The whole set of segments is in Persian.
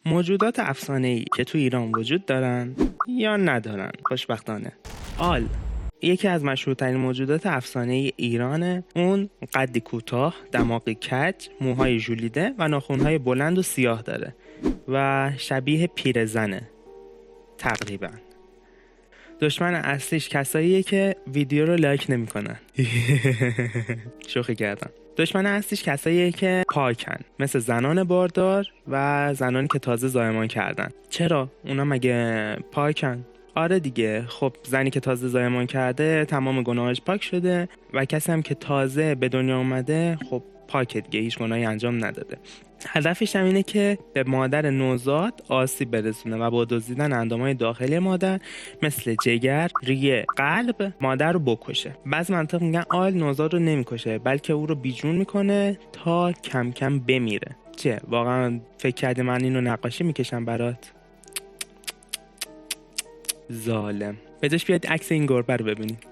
موجودات افسانه‌ای که تو ایران وجود دارن یا ندارن خوشبختانه. آل یکی از مشهورترین موجودات افسانه‌ای ایرانه. اون قدی کوتاه، دماغی کج، موهای ژولیده و ناخن‌های بلند و سیاه داره و شبیه پیرزنه تقریبا. دشمن اصلیش کساییه که ویدیو رو لایک نمی‌کنن. شوخی کردم. دشمن اصلیش کساییه که پاکن، مثل زنان باردار و زنانی که تازه زایمان کردن. چرا؟ اونا مگه پاکن؟ آره دیگه. خب زنی که تازه زایمان کرده تمام گناهاش پاک شده و کسی هم که تازه به دنیا اومده خب پاکه دیگه، هیچ گناهی انجام نداده. هدفش هم اینه که به مادر نوزاد آسیب برسونه و با دزدیدن اندامهای داخلی مادر مثل جگر، ریه، قلب مادر رو بکشه. بعضی منطق میگن آل نوزاد رو نمیکشه بلکه او رو بیجون میکنه تا کم کم بمیره. چه واقعا فکر کردی من اینو نقاشی میکشم برات؟ ظالم. بجاش بیاید عکس این گربه رو ببینید.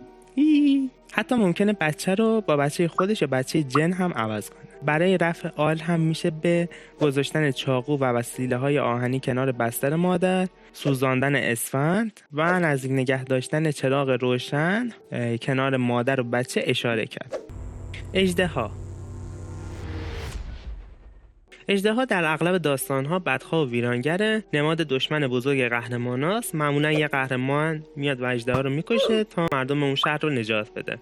حتی ممکنه بچه رو با بچه خودش یا بچه جن هم عوض کنه. برای رفع آل هم میشه به گذاشتن چاقو و وسیله های آهنی کنار بستر مادر، سوزاندن اسفند و نزدیک نگه داشتن چراغ روشن کنار مادر و بچه اشاره کرد. اژدها در اغلب داستان‌ها بدخواه و ویرانگره. نماد دشمن بزرگ قهرماناست. معمولا یه قهرمان میاد و اژدها رو میکشه تا مردم اون شهر رو نجات بده.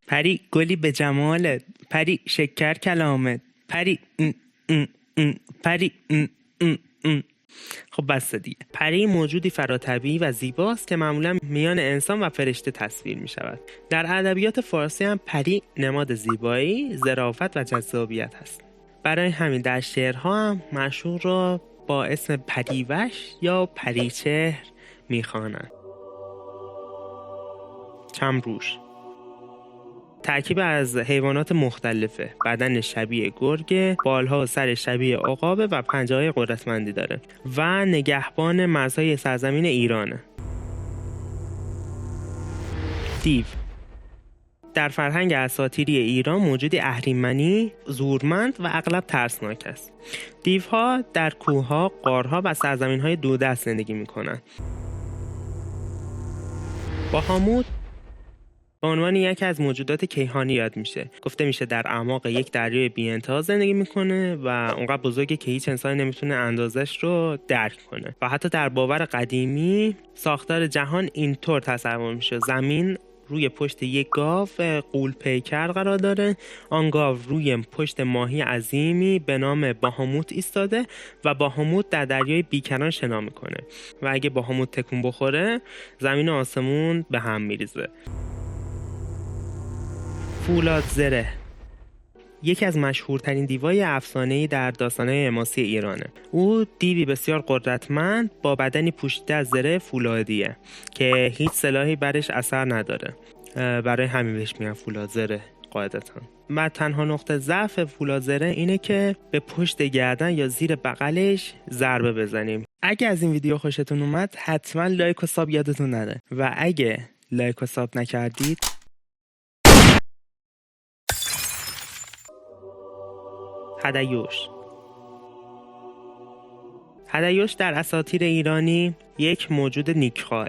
پری گلی به جمالت، پری شکر کلامت، پری پری خب بس دیگه. پری موجودی فراتبیعی و زیباست که معمولا میان انسان و فرشته تصویر می شود. در ادبیات فارسی هم پری نماد زیبایی، ظرافت و جذابیت هست. برای همین در شعرها هم معشوق را با اسم پریوش یا پریچهر می خوانند. چمروش ترکیب از حیوانات مختلفه. بدن شبیه گرگه، بالها و سر شبیه عقابه و پنجه‌های قدرتمندی داره و نگهبان مرزهای سرزمین ایرانه. دیو در فرهنگ اساطیری ایران موجودی اهریمنی، زورمند و اغلب ترسناک است. دیوها در کوه‌ها، غارها و سرزمین‌های دوردست زندگی می‌کنند. بهاموت به عنوان یکی از موجودات کیهانی یاد میشه. گفته میشه در اعماق یک دریای بی‌انتها زندگی میکنه و اونقدر بزرگه که هیچ انسانی نمیتونه اندازش رو درک کنه. و حتی در باور قدیمی ساختار جهان اینطور تصور میشه: زمین روی پشت یک گاو غول پیکر قرار داره. آن گاو روی پشت ماهی عظیمی به نام بهاموت ایستاده و بهاموت در دریای بیکران شنا میکنه و اگه بهاموت تکون بخوره زمین و آسمون به هم میریزه. فولادزره یکی از مشهورترین دیوهای افسانه‌ای در داستان‌های حماسی ایرانه. او دیوی بسیار قدرتمند با بدنی پوشیده از زره فولادیه که هیچ سلاحی برش اثر نداره. برای همین بهش میگن فولادزره قاعدتاً. و تنها نقطه ضعف فولادزره اینه که به پشت گردن یا زیر بغلش ضربه بزنیم. اگه از این ویدیو خوشتون اومد حتما لایک و ساب یادتون نره و اگه لایک و ساب نکردید هدیوش در اساطیر ایرانی یک موجود نیکخواه،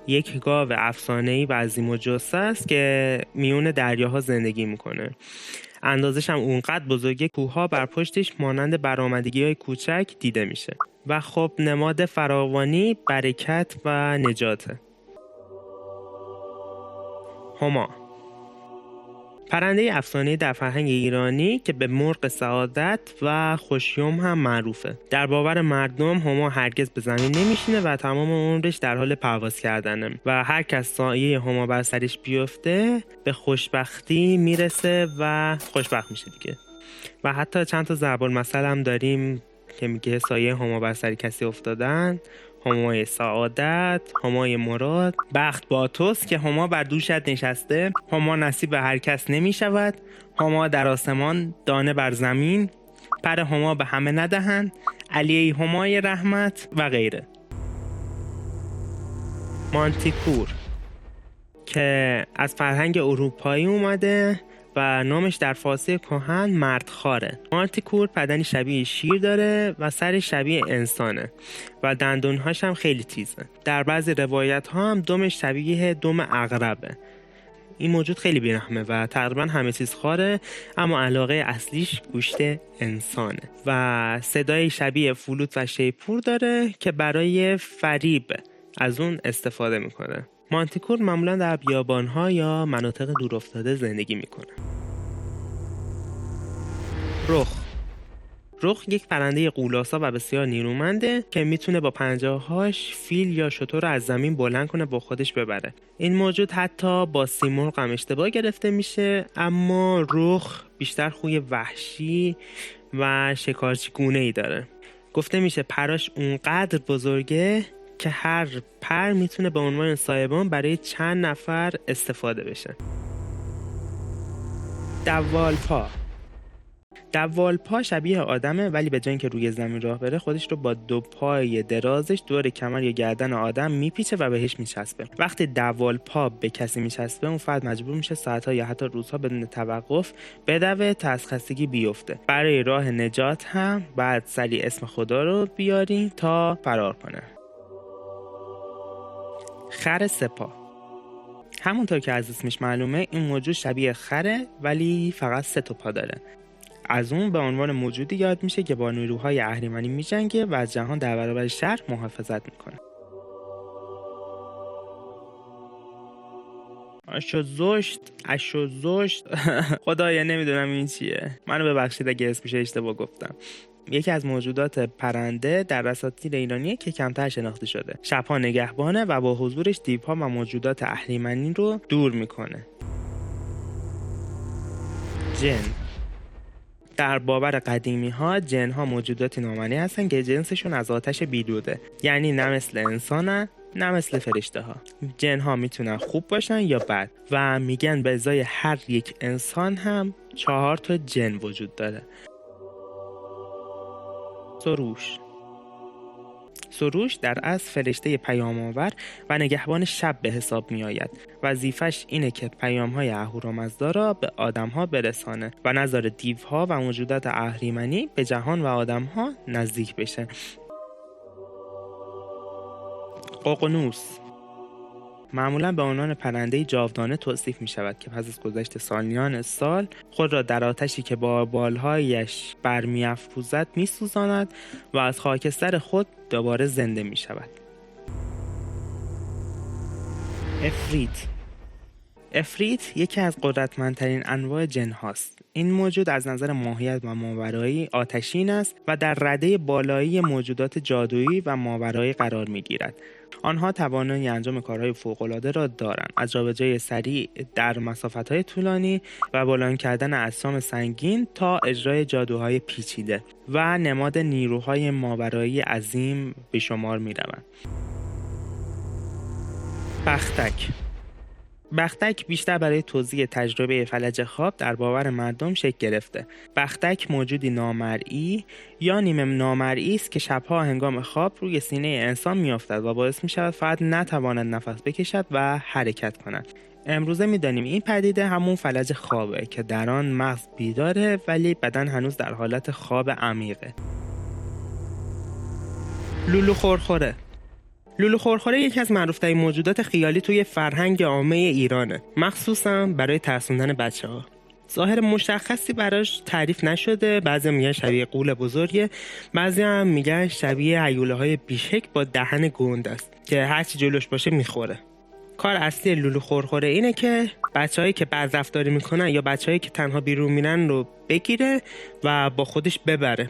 یک گاو افسانه‌ای و عظیم الجثه است که میون دریاها زندگی میکنه. اندازش هم اونقدر بزرگه کوه‌ها بر پشتش مانند برآمدگی‌های کوچک دیده میشه و خب نماد فراوانی، برکت و نجاته. هما پرنده افسانه‌ای در فرهنگ ایرانی که به مرغ سعادت و خوشیوم هم معروفه. در باور مردم هما هرگز به زمین نمیشینه و تمام عمرش در حال پرواز کردنه و هر کس سایه هما بر سرش بیفته به خوشبختی میرسه و خوشبخت میشه دیگه. و حتی چند تا ضرب المثل هم داریم که میگه سایه هما بر سر کسی افتادن، همای سعادت، همای مراد، بخت با توست که هما بر دوشت نشسته، هما نصیب هر کس نمی شود، هما در آسمان دانه بر زمین، پر هما به همه ندهند، علیه همای رحمت و غیره. مانتیکور که از فرهنگ اروپایی اومده و نامش در فارسی کهن مردخواره. مانتیکور بدنی شبیه شیر داره و سر شبیه انسانه و دندونهاش هم خیلی تیزه. در بعضی روایت ها هم دمش شبیه دم عقربه. این موجود خیلی بیرحمه و تقریبا همه چیز خواره، اما علاقه اصلیش گوشت انسانه و صدای شبیه فلوت و شیپور داره که برای فریب از اون استفاده میکنه. مانتیکور معمولا در بیابانها یا مناطق دورافتاده زندگی میکنه. رخ یک پرنده غولاسا و بسیار نیرومنده که میتونه با پنجه‌هاش فیل یا شتر رو از زمین بلند کنه با خودش ببره. این موجود حتی با سیمرغ هم اشتباه گرفته میشه، اما رخ بیشتر خوی وحشی و شکارچی گونه‌ای داره. گفته میشه پراش اونقدر بزرگه که هر پر میتونه به عنوان سایبان برای چند نفر استفاده بشه. دوالپا شبیه آدمه، ولی به جای اینکه روی زمین راه بره خودش رو با 2 پای درازش دور کمر یا گردن آدم میپیچه و بهش میچسبه. وقتی دوالپا به کسی میچسبه اون فرد مجبور میشه ساعتها یا حتی روزها بدون توقف بدوه تا از خستگی بیفته. برای راه نجات هم بعد سریع اسم خدا رو بیارین تا فرار کنه. خر سپاه. همونطور که از اسمش معلومه این موجود شبیه خره ولی فقط 3 پا داره. از اون به عنوان موجودی یاد میشه که با نیروهای اهریمنی میجنگه و از جهان در برابر شر محافظت میکنه. اشوزشت خدایا نمیدونم این چیه، منو ببخشید اگه اسمش اشتباه گفتم. یکی از موجودات پرنده در اساطیر ایرانیه که کمتر شناخته شده. شبها نگهبانه و با حضورش دیوها و موجودات اهریمنی رو دور میکنه. جن. در باور قدیمی ها جن ها موجوداتی نامنی هستن که جنسشون از آتش بیدوده، یعنی نه مثل انسانن نه مثل فرشته ها. جن ها میتونن خوب باشن یا بد و میگن به ازای هر یک انسان هم 4 جن وجود داره. سروش در اصل فرشته پیام‌آور و نگهبان شب به حساب می آید. وظیفش اینه که پیام‌های اهورامزدا را به آدم‌ها برسانه و نذاره دیوها و موجودات اهریمنی به جهان و آدم‌ها نزدیک بشه. ققنوس معمولا به عنوان پرنده جاودانه توصیف می شود که پس از گذشت سالیان سال خود را در آتشی که با بالهایش برمی‌افروزد می‌سوزاند و از خاکستر خود دوباره زنده می شود. افریت یکی از قدرتمندترین انواع جن هاست. این موجود از نظر ماهیت و ماورایی آتشین است و در رده بالایی موجودات جادویی و ماورایی قرار می گیرد. آنها توانایی انجام کارهای فوق‌العاده را دارند، از جابجایی سریع در مسافت‌های طولانی و بلند کردن اجسام سنگین تا اجرای جادوهای پیچیده و نماد نیروهای ماورایی عظیم به شمار می‌روند. بختک بیشتر برای توضیح تجربه فلج خواب در باور مردم شکل گرفته. بختک موجودی نامرئی یا نیمه نامرئی است که شبها هنگام خواب روی سینه انسان میافتد و باعث می شود فرد نتواند نفس بکشد و حرکت کند. امروزه میدانیم این پدیده همون فلج خوابه که در آن مغز بیداره ولی بدن هنوز در حالت خواب عمیقه. لولو خورخوره یکی از معروف‌ترین موجودات خیالی توی فرهنگ عامه ایرانه، مخصوصا برای ترسوندن بچه‌ها. ظاهر مشخصی براش تعریف نشده، بعضی میگن شبیه غول بزرگه، بعضی هم میگن شبیه هیوله‌های بیشک با دهن گند است که هرچی جلوش باشه میخوره. کار اصلی لولو خورخوره اینه که بچه‌هایی که بد رفتاری میکنن یا بچه‌هایی که تنها بیرون میرن رو بگیره و با خودش ببره.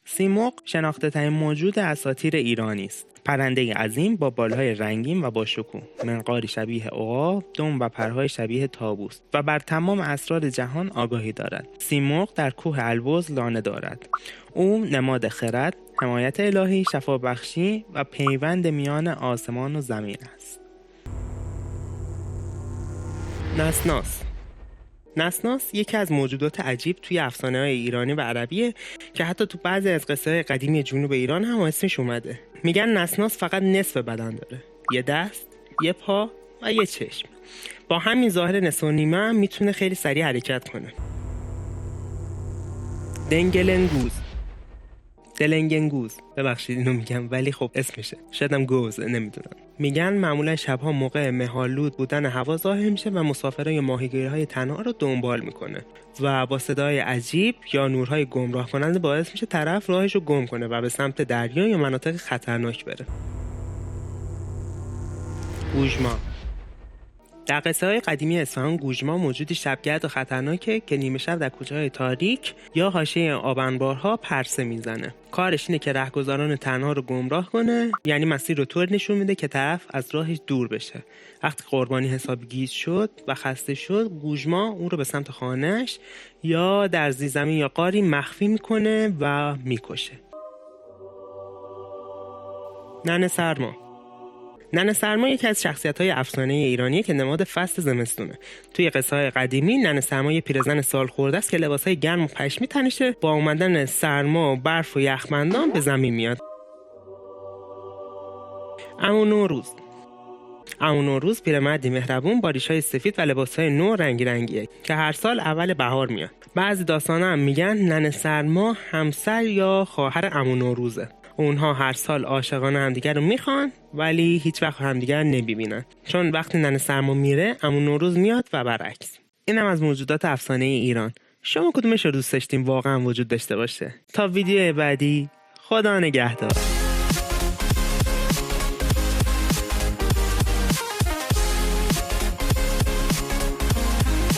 سیمرغ شناخته ترین موجود اساطیر ایرانی است. پرنده عظیم با بالهای رنگین و با شکوه، منقاری شبیه عقاب، دم و پرهای شبیه طاووس و بر تمام اسرار جهان آگاهی دارد. سیمرغ در کوه البرز لانه دارد. او نماد خرد، حمایت الهی، شفابخشی و پیوند میان آسمان و زمین است. نسناس یکی از موجودات عجیب توی افسانه‌های ایرانی و عربیه که حتی تو بعضی از قصه‌های قدیمی جنوب ایران هم اسمش اومده. میگن نسناس فقط نصف بدن داره، یه دست، یه پا، و یه چشم. با همین ظاهر نصف و نیمه هم میتونه خیلی سریع حرکت کنه. دلنگنگوز، ببخشید اینو میگم ولی خب اسمشه، شایدم گوز، نمیدونم. میگن معمولا شبها موقع مه‌آلود بودن هوا ظاهر میشه و مسافرای ماهیگیرهای تنها رو دنبال میکنه و با صدای عجیب یا نورهای گمراه کننده باعث میشه طرف راهش رو گم کنه و به سمت دریا یا مناطق خطرناک بره. گوژما. در قصه‌های قدیمی اصفهان گوژما موجودی شبگرد و خطرناکه که نیمه شب در کوچه‌های تاریک یا حاشیه آب‌انبارها پرسه میزنه. کارش اینه که رهگذران تنها رو گمراه کنه، یعنی مسیر رو طور نشون میده که طرف از راهش دور بشه. وقتی قربانی حسابی گیج شد و خسته شد، گوژما اون رو به سمت خانه‌اش یا در زیرزمین یا غاری مخفی میکنه و میکشه. ننه سرما یکی از شخصیت‌های افسانه ایرانیه که نماد فصل زمستونه. توی قصه‌های قدیمی ننه سرما یه پیرزن سال خورده است که لباسای گرم و پشمی تنشه، با اومدن سرما و برف و یخبندان به زمین میاد. عمو نوروز پیرمردی مهربون با ریش‌های سفید و لباس‌های نو رنگیه که هر سال اول بهار میاد. بعضی داستانا هم میگن ننه سرما همسر یا خواهر عمو نوروزه. اونها هر سال عاشقانه همدیگر رو میخوان ولی هیچ وقت همدیگر نمیبینن، چون وقتی ننه سرما میره عمو نوروز میاد و برعکس. اینم از موجودات افسانه ایران. شما کدومش رو دوست داشتین واقعا وجود داشته باشه؟ تا ویدیو بعدی، خدا نگهدار.